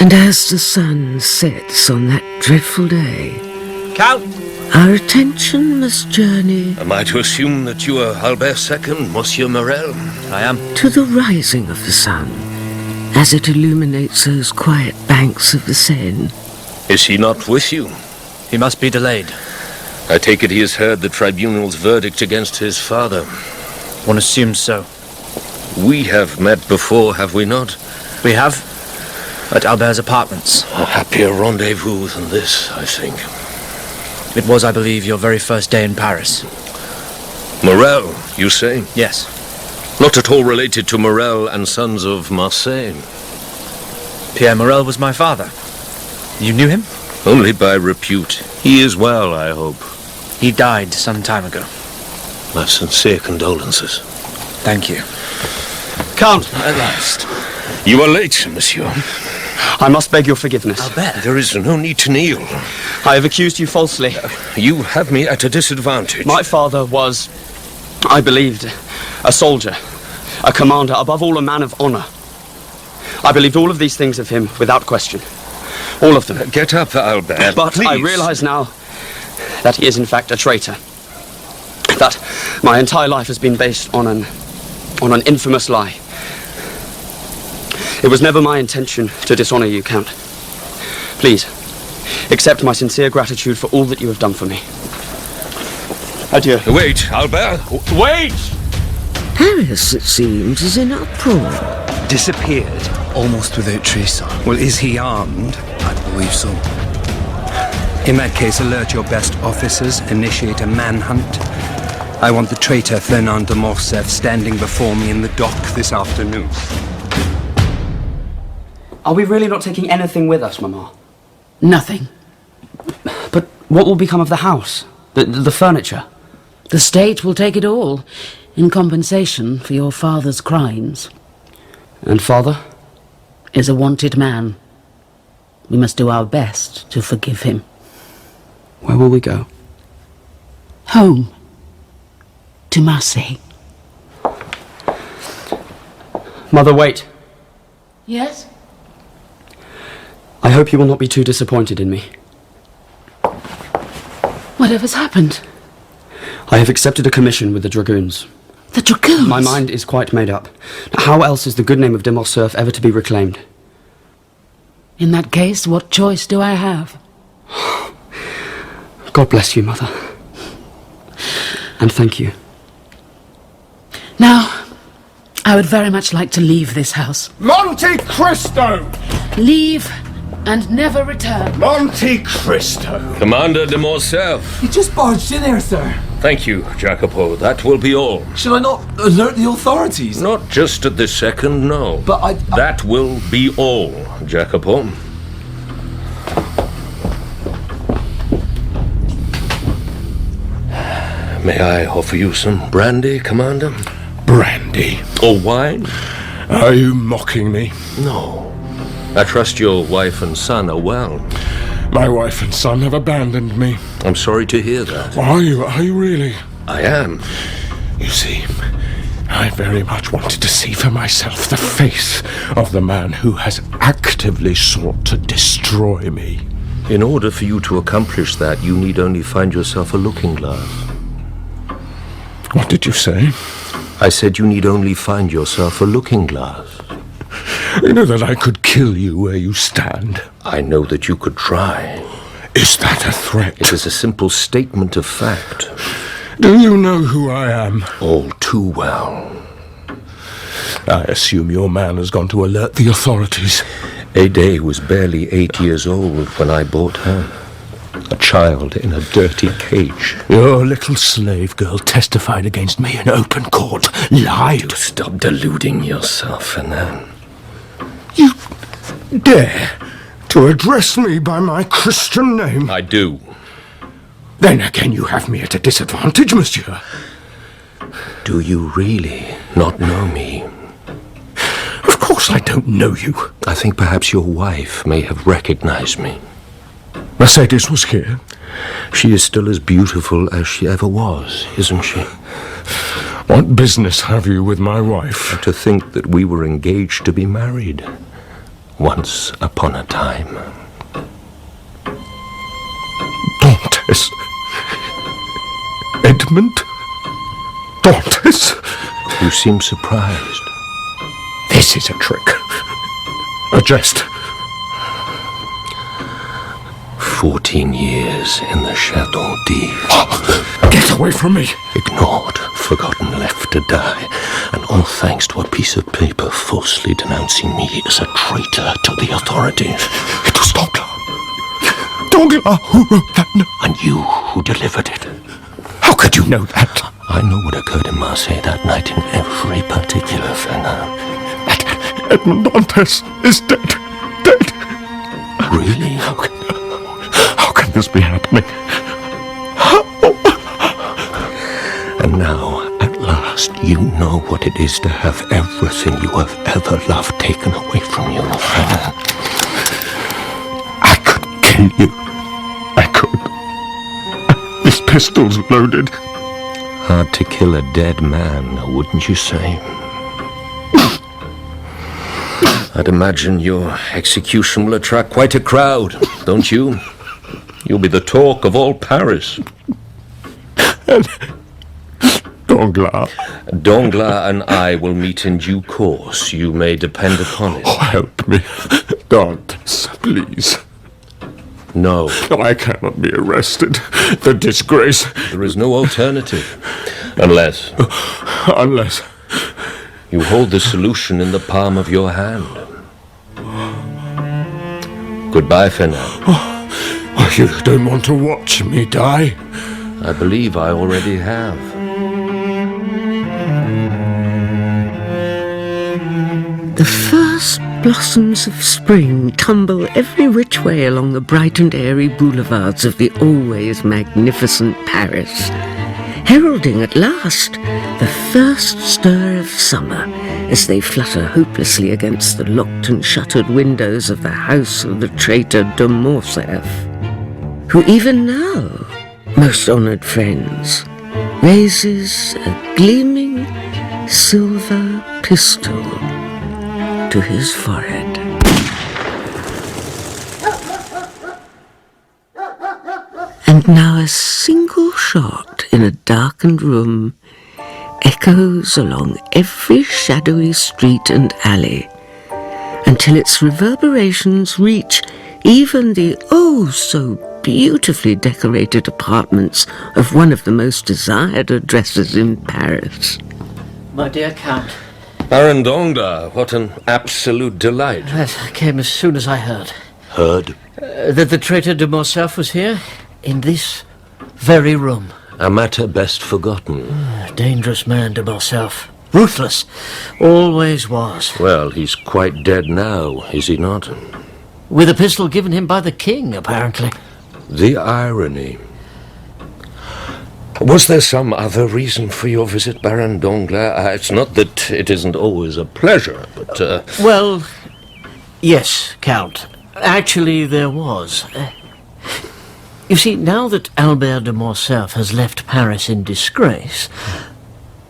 And as the sun sets on that dreadful day, Count! our attention must journey... Am I to assume that you are Albert's second, Monsieur Morel? I am. ...to the rising of the sun, as it illuminates those quiet banks of the Seine. Is he not with you? He must be delayed. I take it he has heard the tribunal's verdict against his father. One assumes so. We have met before, have we not? We have. At Albert's apartments. A happier rendezvous than this, I think. It was, I believe, your very first day in Paris. Morel, you say? Yes. Not at all related to Morel and sons of Marseille. Pierre Morel was my father. You knew him? Only by repute. He is well, I hope. He died some time ago. My sincere condolences. Thank you. Count, at last. You are late, monsieur. I must beg your forgiveness. Albert. There is no need to kneel. I have accused you falsely. You have me at a disadvantage. My father was, I believed, a soldier, a commander, above all a man of honor. I believed all of these things of him without question. All of them. Get up, Albert. But please. I realize now that he is in fact a traitor. That my entire life has been based on an infamous lie. It was never my intention to dishonor you, Count. Please, accept my sincere gratitude for all that you have done for me. Adieu. Wait, Albert. Wait! Paris, it seems, is in uproar. Disappeared, almost without trace. Well, is he armed? I believe so. In that case, alert your best officers, initiate a manhunt. I want the traitor Fernand de Morcerf standing before me in the dock this afternoon. Are we really not taking anything with us, Mamma? Nothing. But what will become of the house? The furniture? The state will take it all, in compensation for your father's crimes. And father? Is a wanted man. We must do our best to forgive him. Where will we go? Home. To Marseille. Mother, wait. Yes? I hope you will not be too disappointed in me. Whatever's happened? I have accepted a commission with the dragoons. The dragoons? My mind is quite made up. How else is the good name of de Morcerf ever to be reclaimed? In that case, what choice do I have? God bless you, Mother. And thank you. Now, I would very much like to leave this house. Monte Cristo! Leave and never return. Monte Cristo! Commander de Morcerf. You just barged in here, sir. Thank you, Jacopo. That will be all. Should I not alert the authorities? Not just at this second, no. But That will be all, Jacopo. May I offer you some brandy, Commander? Brandy? Or wine? Are you mocking me? No. I trust your wife and son are well. My wife and son have abandoned me. I'm sorry to hear that. Are you really? I am. You see, I very much wanted to see for myself the face of the man who has actively sought to destroy me. In order for you to accomplish that, you need only find yourself a looking glass. What did you say? I said you need only find yourself a looking glass. You know that I could kill you where you stand. I know that you could try. Is that a threat? It is a simple statement of fact. Do you know who I am? All too well. I assume your man has gone to alert the authorities. Haydee was barely 8 years old when I bought her. A child in a dirty cage. Your little slave girl testified against me in open court. Lied. Do stop deluding yourself, Fernand. You dare to address me by my Christian name? I do. Then again you have me at a disadvantage, monsieur. Do you really not know me? Of course I don't know you. I think perhaps your wife may have recognized me. Mercedes was here. She is still as beautiful as she ever was, isn't she? What business have you with my wife? To think that we were engaged to be married. Once upon a time. Dantes. Edmond? Dantes? You seem surprised. This is a trick. A jest. 14 years in the Chateau d'If. Get away from me! Ignored, forgotten, left to die. And all thanks to a piece of paper falsely denouncing me as a traitor to the authorities. It was Danglars. Danglars who wrote that note. And you who delivered it. How could you know that? I know what occurred in Marseille that night in every particular, Fernand. Edmond Dantes is dead. Dead. Really? How can this be happening? And now, at last, you know what it is to have everything you have ever loved taken away from you, Fernand. I could kill you. I could. This pistol's loaded. Hard to kill a dead man, wouldn't you say? I'd imagine your execution will attract quite a crowd, don't you? You'll be the talk of all Paris. And Danglars. Danglars and I will meet in due course. You may depend upon it. Oh, help me. Dantes, please. No. I cannot be arrested. The disgrace. There is no alternative. Unless you hold the solution in the palm of your hand. Goodbye, Fernand. Oh, you don't want to watch me die? I believe I already have. The first blossoms of spring tumble every which way along the bright and airy boulevards of the always magnificent Paris, heralding at last the first stir of summer as they flutter hopelessly against the locked and shuttered windows of the house of the traitor de Morcerf, who even now, most honoured friends, raises a gleaming silver pistol to his forehead. And now a single shot in a darkened room echoes along every shadowy street and alley until its reverberations reach even the oh-so beautifully decorated apartments of one of the most desired addresses in Paris. My dear Count. Baron Danglars, what an absolute delight. Yes, I came as soon as I heard. Heard? That the traitor de Morcerf was here, in this very room. A matter best forgotten. Dangerous man, de Morcerf. Ruthless. Always was. Well, he's quite dead now, is he not? With a pistol given him by the king, apparently. The irony. Was there some other reason for your visit, Baron Danglars? It's not that it isn't always a pleasure, but... Well, yes, Count. Actually, there was. You see, now that Albert de Morcerf has left Paris in disgrace,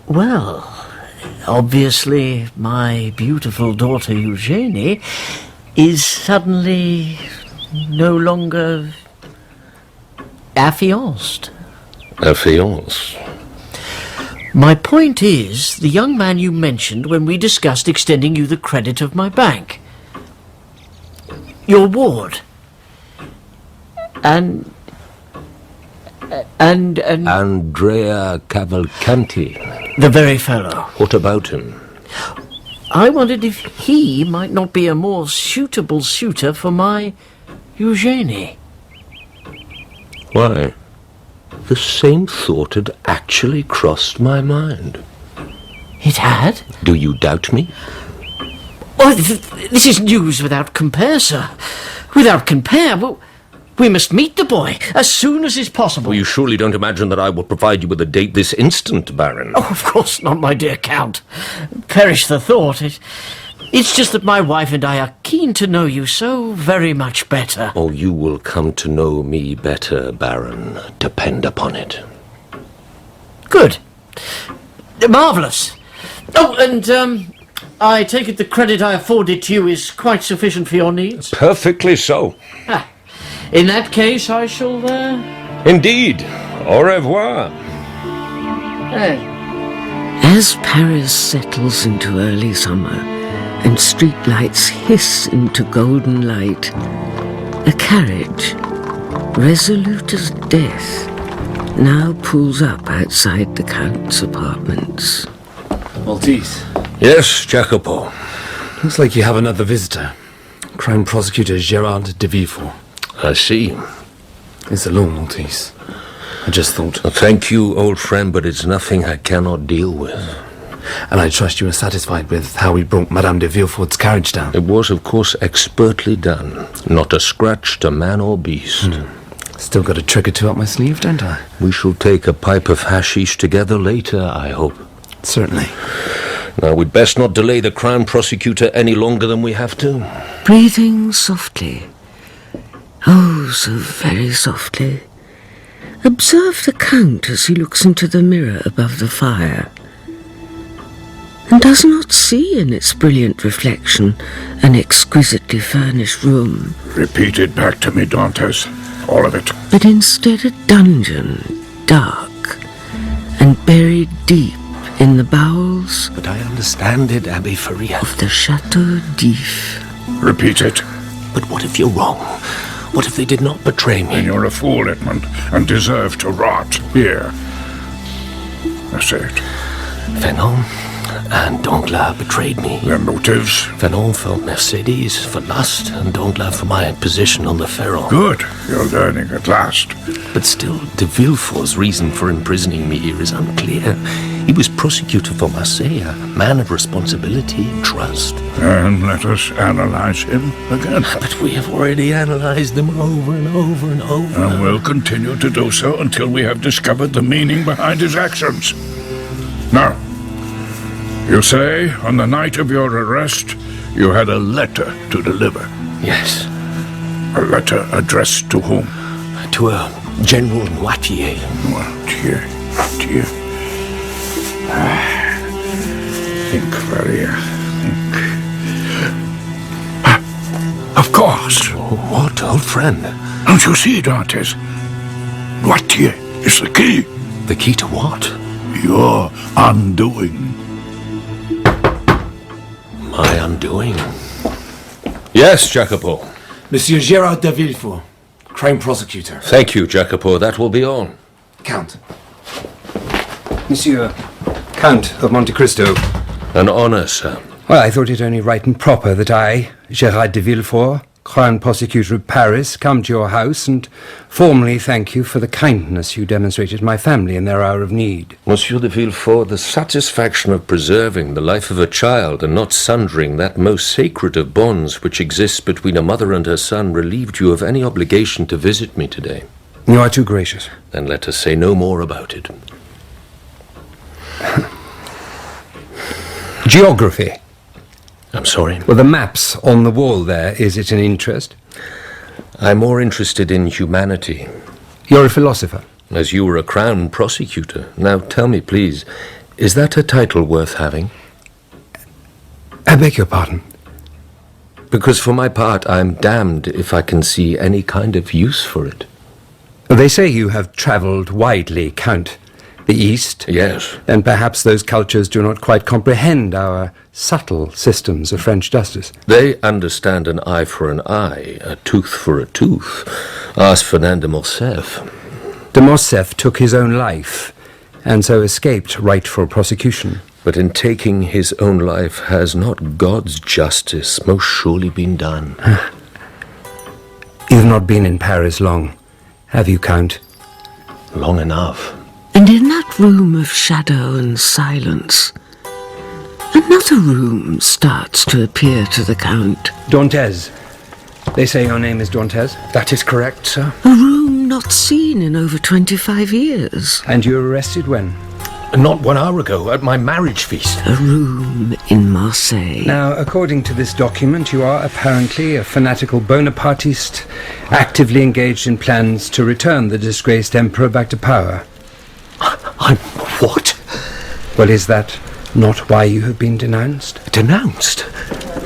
well, obviously my beautiful daughter Eugenie is suddenly no longer affianced. Affianced? My point is, the young man you mentioned when we discussed extending you the credit of my bank. Your ward. And Andrea Cavalcanti. The very fellow. What about him? I wondered if he might not be a more suitable suitor for my Eugenie. Why? The same thought had actually crossed my mind. It had? Do you doubt me? Oh, this is news without compare, sir. Without compare. Well, we must meet the boy as soon as is possible. Well, you surely don't imagine that I will provide you with a date this instant, Baron. Oh, of course not, my dear Count. Perish the thought. It's just that my wife and I are keen to know you so very much better. Oh, you will come to know me better, Baron. Depend upon it. Good. Marvellous. Oh, and, I take it the credit I afforded to you is quite sufficient for your needs? Perfectly so. In that case, I shall, Indeed. Au revoir. As Paris settles into early summer and streetlights hiss into golden light, a carriage, resolute as death, now pulls up outside the Count's apartments. Maltese. Yes, Jacopo. Looks like you have another visitor. Crown Prosecutor Gerard de Villefort. I see. It's alone, Maltese. I just thought... Thank you, old friend, but it's nothing I cannot deal with. And I trust you are satisfied with how we brought Madame de Villefort's carriage down. It was, of course, expertly done. Not a scratch to man or beast. Still got a trick or two up my sleeve, don't I? We shall take a pipe of hashish together later, I hope. Certainly. Now, we'd best not delay the Crown Prosecutor any longer than we have to. Breathing softly, oh, so very softly, observe the Count as he looks into the mirror above the fire, and does not see in its brilliant reflection an exquisitely furnished room. Repeat it back to me, Dantes. All of it. But instead a dungeon, dark, and buried deep in the bowels But I understand it, Abbe Faria. of the Chateau d'If. Repeat it. But what if you're wrong? What if they did not betray me? Then you're a fool, Edmond, and deserve to rot here. I say it. Fernand and Danglars betrayed me. Their motives? Fernand for Mercedes, for lust, and Danglars for my position on the Ferron. Good. You're learning at last. But still, de Villefort's reason for imprisoning me here is unclear. He was prosecutor for Marseille, a man of responsibility and trust. And let us analyze him again. But we have already analyzed them over and over and over. And we'll continue to do so until we have discovered the meaning behind his actions. Now, you say on the night of your arrest, you had a letter to deliver. Yes. A letter addressed to whom? To a General Noirtier. Noirtier. Think, Faria. Think. Of course. What, old friend? Don't you see, Dantes? Noirtier is the key. The key to what? Your undoing. My undoing? Yes, Jacopo. Monsieur Gerard de Villefort, Crown Prosecutor. Thank you, Jacopo. That will be all. Count. Monsieur, Count of Monte Cristo. An honour, sir. Well, I thought it only right and proper that I, Gerard de Villefort, Crown Prosecutor of Paris, come to your house and formally thank you for the kindness you demonstrated to my family in their hour of need. Monsieur de Villefort, the satisfaction of preserving the life of a child and not sundering that most sacred of bonds which exists between a mother and her son relieved you of any obligation to visit me today. You are too gracious. Then let us say no more about it. Geography. I'm sorry. Well, the maps on the wall there, is it an interest? I'm more interested in humanity. You're a philosopher. As you were a Crown Prosecutor. Now tell me, please, is that a title worth having? I beg your pardon. Because for my part, I'm damned if I can see any kind of use for it. They say you have travelled widely, Count. The East. Yes. And perhaps those cultures do not quite comprehend our subtle systems of French justice. They understand an eye for an eye, a tooth for a tooth. Ask Fernand de Morcerf. De Morcerf took his own life, and so escaped rightful prosecution. But in taking his own life, has not God's justice most surely been done? You've not been in Paris long, have you, Count? Long enough. And in that room of shadow and silence, another room starts to appear to the Count. Dantes. They say your name is Dantes? That is correct, sir. A room not seen in over 25 years. And you were arrested when? Not 1 hour ago, at my marriage feast. A room in Marseille. Now, according to this document, you are apparently a fanatical Bonapartiste, actively engaged in plans to return the disgraced emperor back to power. I'm what? Well, is that not why you have been denounced? Denounced?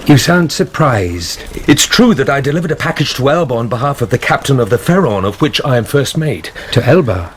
You sound surprised. It's true that I delivered a package to Jourdeľłe on behalf of the captain of the Pharaon, of which I am first mate. To Jourdeľłe?